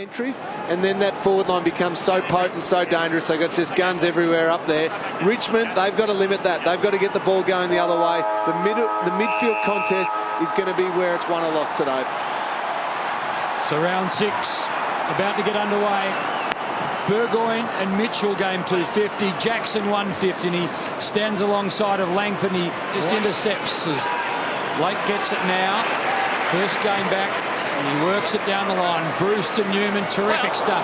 entries, and then that forward line becomes so potent, so dangerous. They've got just guns everywhere up there. Richmond, they've got to limit that. They've got to get the ball going the other way. The midfield contest is going to be where it's won or lost today. So round 6 about to get underway. Burgoyne and Mitchell game 250, Jackson 150, and he stands alongside of Langford and he just intercepts as Lake gets it now. First game back and he works it down the line. Breust and Newman, terrific stuff.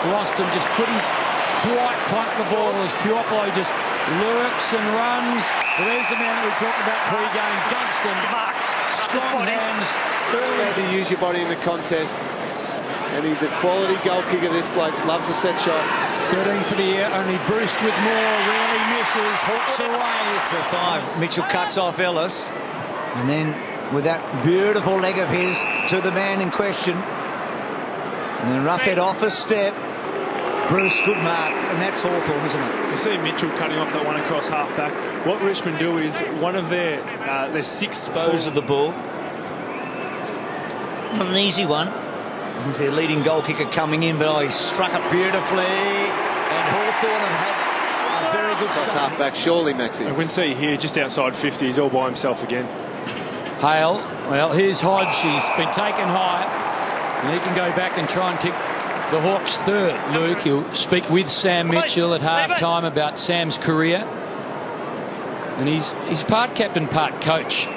Floston just couldn't quite clunk the ball as Puopolo just lurks and runs. Well, there's the man that we talked about pre-game, Gunston. Strong hands. Early to use your body in the contest. And he's a quality goal kicker, this bloke. Loves the set shot. 13 for the year, only Breust with more. Really misses, hooks away. To 5, Mitchell cuts off Ellis. And then with that beautiful leg of his to the man in question. And then Roughead off a step. Breust, good mark. And that's Hawthorn, isn't it? You see Mitchell cutting off that one across half-back. What Richmond do is one of their 6th dispose of the ball. Not an easy one. He's their leading goal kicker coming in, but he struck it beautifully. And Hawthorn have had a very good Cross start. half-back, surely, Maxie. And we can see here, just outside 50, he's all by himself again. Hale, well, here's Hodge. He's been taken high. And he can go back and try and kick the Hawks third. Luke, he'll speak with Sam Mitchell at half-time about Sam's career. And he's part captain, part coach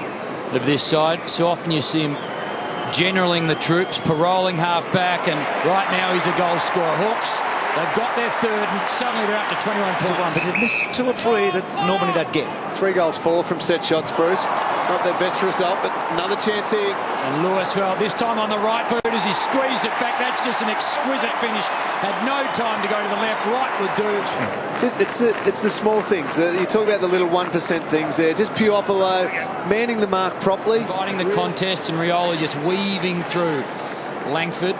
of this side. So often you see him generaling the troops, paroling half-back, and right now he's a goal scorer. Hawks, they've got their third, and suddenly they're up to 21 points. But they've missed 2 or 3 that normally they'd get. 3 goals, 4 from set shots, Bruce. Not their best result, but another chance here. And Lewis, well, this time on the right boot as he squeezed it back. That's just an exquisite finish. Had no time to go to the left. Right would do. It's the small things. You talk about the little 1% things there. Just Puopolo manning the mark properly. Fighting the contest, and Rioli just weaving through Langford.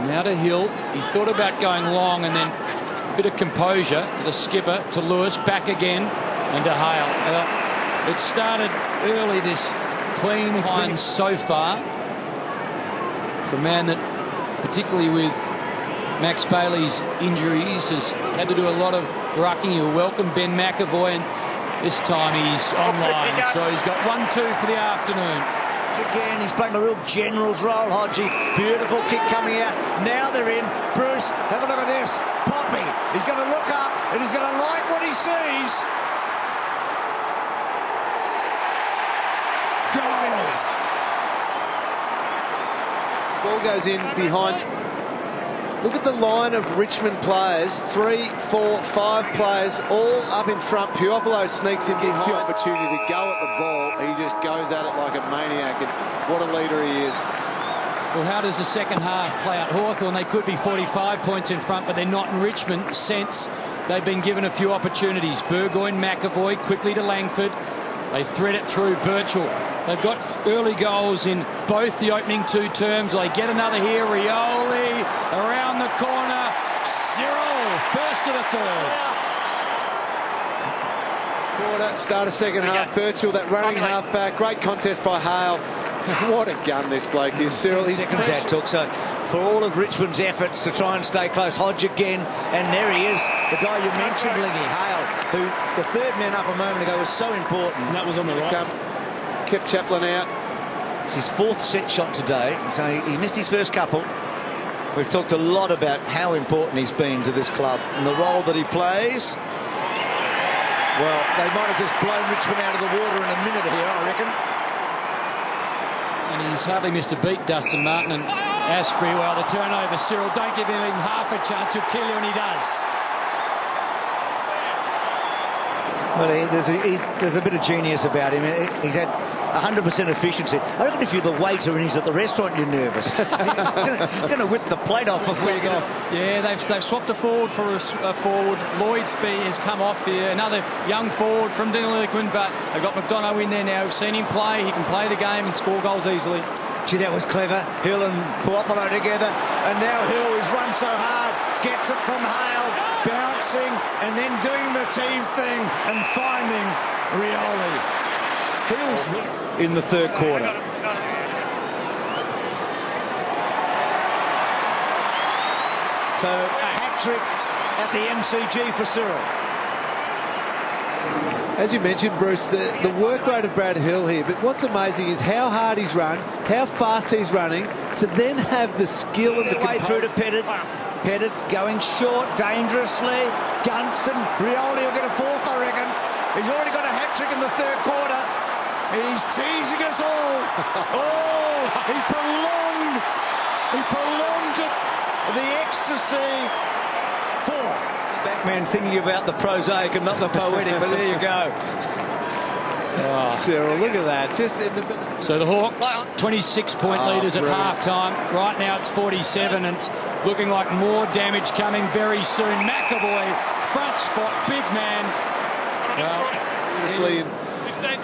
Now to Hill. He thought about going long, and then a bit of composure to the skipper, to Lewis, back again, and to Hale. It started early, this clean line so far. For a man that, particularly with Max Bailey's injuries, has had to do a lot of rucking. He'll welcome Ben McEvoy, and this time he's online. So he's got 1-2 for the afternoon. Again, he's playing a real general's role, Hodge. Beautiful kick coming out. Now they're in. Breust, have a look at this. Poppy, he's going to look up, and he's going to like what he sees. Goal! Ball goes in behind. Look at the line of Richmond players. 3, 4, 5 players all up in front. Puopolo sneaks in behind. The opportunity to go at the ball. He just goes at it like a maniac, and what a leader he is. Well, how does the second half play out? Hawthorn, they could be 45 points in front, but they're not in Richmond since they've been given a few opportunities. Burgoyne, McEvoy, quickly to Langford. They thread it through Birchall. They've got early goals in both the opening 2 terms. They get another here. Rioli around the corner. Cyril, first to the third. Quarter, start of second half. Birchall, that running half-back. Great contest by Hale. What a gun this bloke is, Cyril. Seconds that took. So for all of Richmond's efforts to try and stay close, Hodge again, and there he is, the guy you mentioned, Lingy, Hale, who the third man up a moment ago was so important. And that was on the right. Kept Chaplin out. It's his 4th set shot today, so he missed his first couple. We've talked a lot about how important he's been to this club and the role that he plays. Well, they might have just blown Richmond out of the water in a minute here, I reckon. And he's hardly missed a beat, Dustin Martin. And Astbury, well, the turnover, Cyril, don't give him even half a chance. He'll kill you, and he does. Well, there's a bit of genius about him. He's had 100% efficiency. I reckon if you're the waiter and he's at the restaurant, you're nervous. He's going to whip the plate off before you get off. Yeah, they've swapped the forward for a forward. Lloyd has come off here. Another young forward from demolishing, but they've got McDonough in there now. We've seen him play. He can play the game and score goals easily. Gee, that was clever. Hill and Puopolo together. And now Hill, who's run so hard, gets it from Hale, bouncing and then doing the team thing and finding Rioli. Hill's in the third quarter. So a hat-trick at the MCG for Cyril. As you mentioned, Bruce, the work rate of Brad Hill here, but what's amazing is how hard he's run, how fast he's running, to then have the skill and the way through to Petterd. Petterd going short, dangerously. Gunston, Rioli will get a fourth, I reckon. He's already got a hat-trick in the third quarter. He's teasing us all. Oh, he prolonged it, the ecstasy. Four. Backman thinking about the prosaic and not the poetic, but there you go. Cyril, look at that. Just in the... So the Hawks, 26-point leaders at half-time. Right now it's 47, and it's looking like more damage coming very soon. McEvoy, front spot, big man. Beautifully.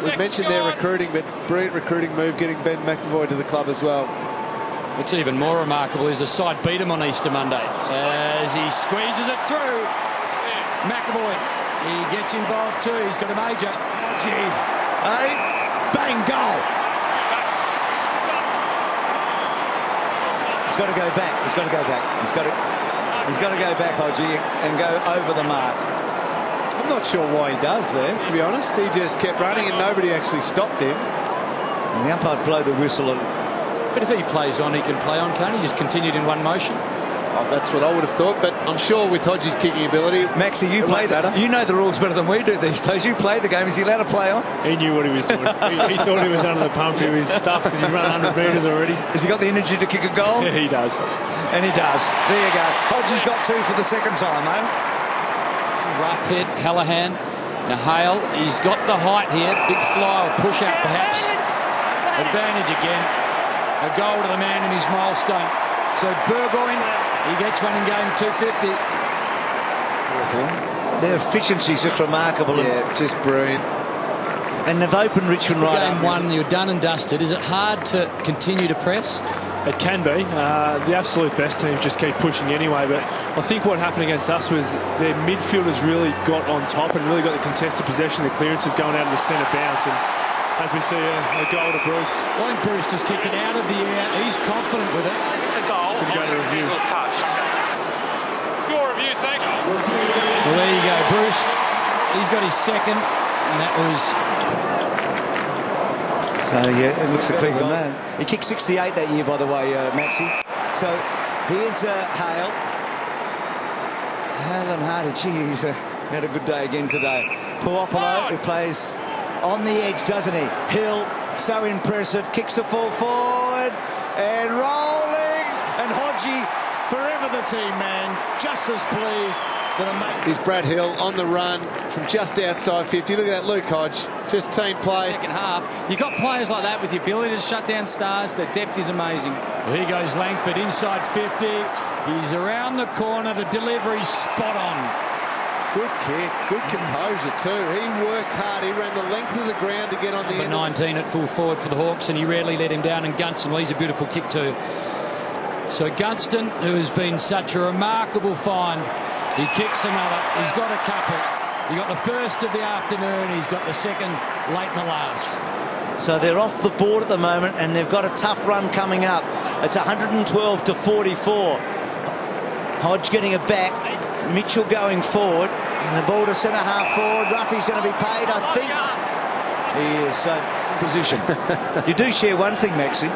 We mentioned their recruiting, but brilliant recruiting move getting Ben McEvoy to the club as well. What's even more remarkable is the side beat him on Easter Monday as he squeezes it through. McEvoy, he gets involved too. He's got a major. Hodge, bang, goal. He's got to go back. He's got to go back. He's got to go back, Hodge, and go over the mark. I'm not sure why he does there, to be honest. He just kept running and nobody actually stopped him. And the umpire blow the whistle. But if he plays on, he can play on, can't he? Just continued in one motion. Oh, that's what I would have thought, but I'm sure with Hodge's kicking ability... Maxie, you play that. You know the rules better than we do these days. You play the game. Is he allowed to play on? He knew what he was doing. he thought he was under the pump. He was stuffed because he's run 100 metres already. Has he got the energy to kick a goal? Yeah, he does. And he does. There you go. Hodge's got two for the second time, eh? Roughead, Callahan. Now Hale, he's got the height here. Big fly or push out perhaps. Advantage again. A goal to the man in his milestone. So Burgoyne, he gets one in game 250. Their efficiency is just remarkable. Yeah, just brilliant. And they've opened Richmond right Game one, you're done and dusted. Is it hard to continue to press? It can be. The absolute best teams just keep pushing anyway, but I think what happened against us was their midfielders really got on top and really got the contested possession, the clearances going out of the centre bounce, and as we see a goal to Breust. Lloyd Breust has kicked it out of the air. He's confident with it. It's going to go to review. Score review, thanks. Well, there you go, Breust. He's got his second, and that was... So, yeah, it looks a clean man. He kicked 68 that year, by the way, Maxie. So, here's Hale. Hale and Hardy, gee, he's had a good day again today. Puopolo, who plays on the edge, doesn't he? Hill, so impressive, kicks to full forward, and rolling, and Hodge, forever the team man, just as pleased. Here's Brad Hill on the run from just outside 50. Look at that, Luke Hodge. Just team play. Second half. You've got players like that with the ability to shut down stars. The depth is amazing. Well, here goes Langford inside 50. He's around the corner. The delivery's spot on. Good kick. Good composure too. He worked hard. He ran the length of the ground to get on the end. 19 at full forward for the Hawks, and he rarely let him down. And Gunston, well, he's a beautiful kick too. So Gunston, who has been such a remarkable find, he kicks another. He's got a couple. He got the first of the afternoon. He's got the second late in the last. So they're off the board at the moment, and they've got a tough run coming up. It's 112 to 44. Hodge getting it back. Mitchell going forward. And the ball to centre half forward. Ruffy's going to be paid, I think. He is. So, position. You do share one thing, Maxie.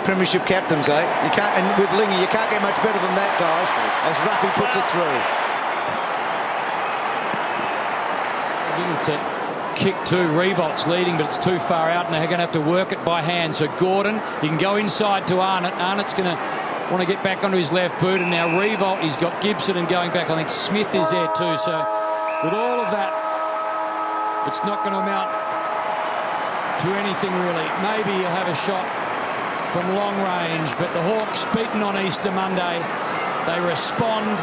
Premiership captains, eh? You can't, and with Lingy, you can't get much better than that, guys, as Ruffy puts it through. To kick two. Riewoldt's leading, but it's too far out, and they're going to have to work it by hand. So Gordon, he can go inside to Arnott. Arnott's going to want to get back onto his left boot, and now Riewoldt, he's got Gibson and going back. I think Smith is there too. So with all of that, it's not going to amount to anything really. Maybe he'll have a shot from long range, but the Hawks beaten on Easter Monday. They respond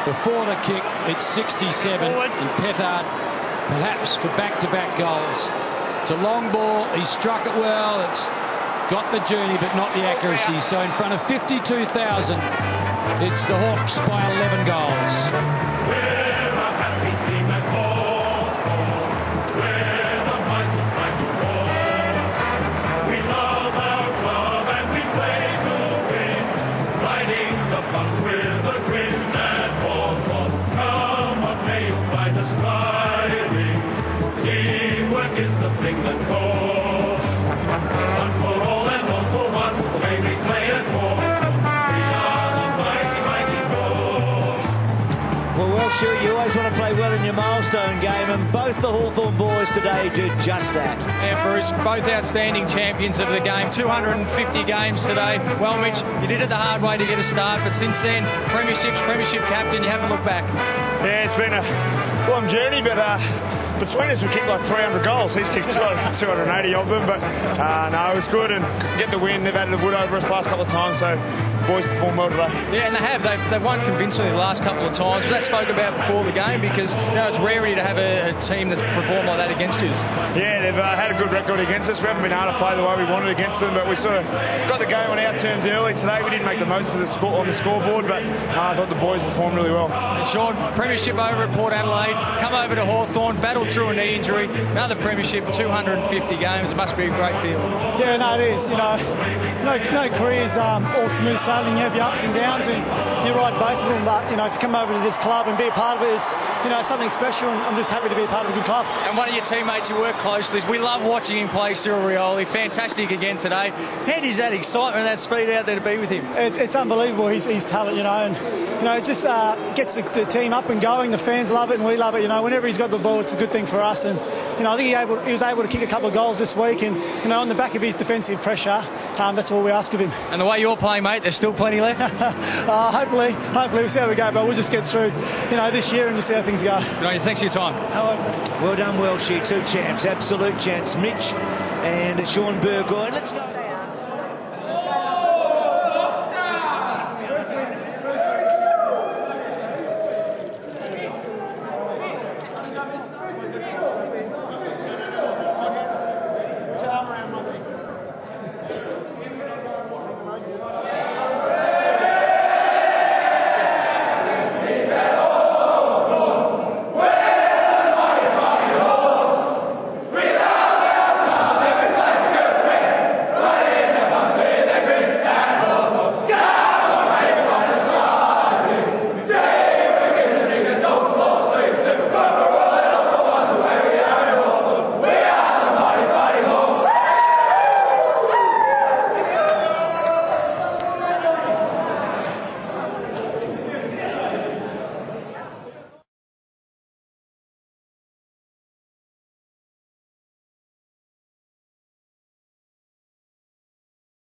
before the kick. It's 67, and Petterd perhaps for back-to-back goals. It's a long ball. He struck it well. It's got the journey, but not the accuracy. So in front of 52,000, it's the Hawks by 11 goals. We're a happy team at Hawthorn. We're the mighty fighting Hawks. We love our club and we play to win. Riding the bumps with Sure, you always want to play well in your milestone game, and both the Hawthorn boys today do just that. Yeah, Bruce, both outstanding champions of the game. 250 games today. Well, Mitch, you did it the hard way to get a start, but since then, premiership captain, you haven't looked back. Yeah, it's been a long journey, but between us we kicked like 300 goals. He's kicked 280 of them, but no, it was good, and get the win. They've added the wood over us the last couple of times, so boys performed well today. Yeah, and they have. They've won convincingly the last couple of times. That spoke about before the game, because it's rarity to have a team that's performed like that against you. Yeah, they've had a good record against us. We haven't been able to play the way we wanted against them, but we sort of got the game on our terms early today. We didn't make the most of the score on the scoreboard, but I thought the boys performed really well. And Sean, premiership over at Port Adelaide, come over to Hawthorn, battled through a knee injury, another premiership, 250 games. It must be a great feeling. Yeah, no, it is. No careers all smooth sailing. You have your ups and downs, and you ride both of them. But to come over to this club and be a part of it is, something special. And I'm just happy to be a part of a good club. And one of your teammates you work closely, we love watching him play, Rioli. Fantastic again today. How does that excitement and that speed out there to be with him? It's unbelievable. He's talent, and it just gets the team up and going. The fans love it, and we love it. Whenever he's got the ball, it's a good thing for us. And I think he was able to kick a couple of goals this week, and on the back of his defensive pressure, that's all we ask of him. And the way you're playing, mate, there's still plenty left. Hopefully we'll see how we go, but we'll just get through this year and just see how things go. Thanks for your time. Well done, Welshie. Two champs, absolute champs, Mitch and Sean Burgoyne. Let's go.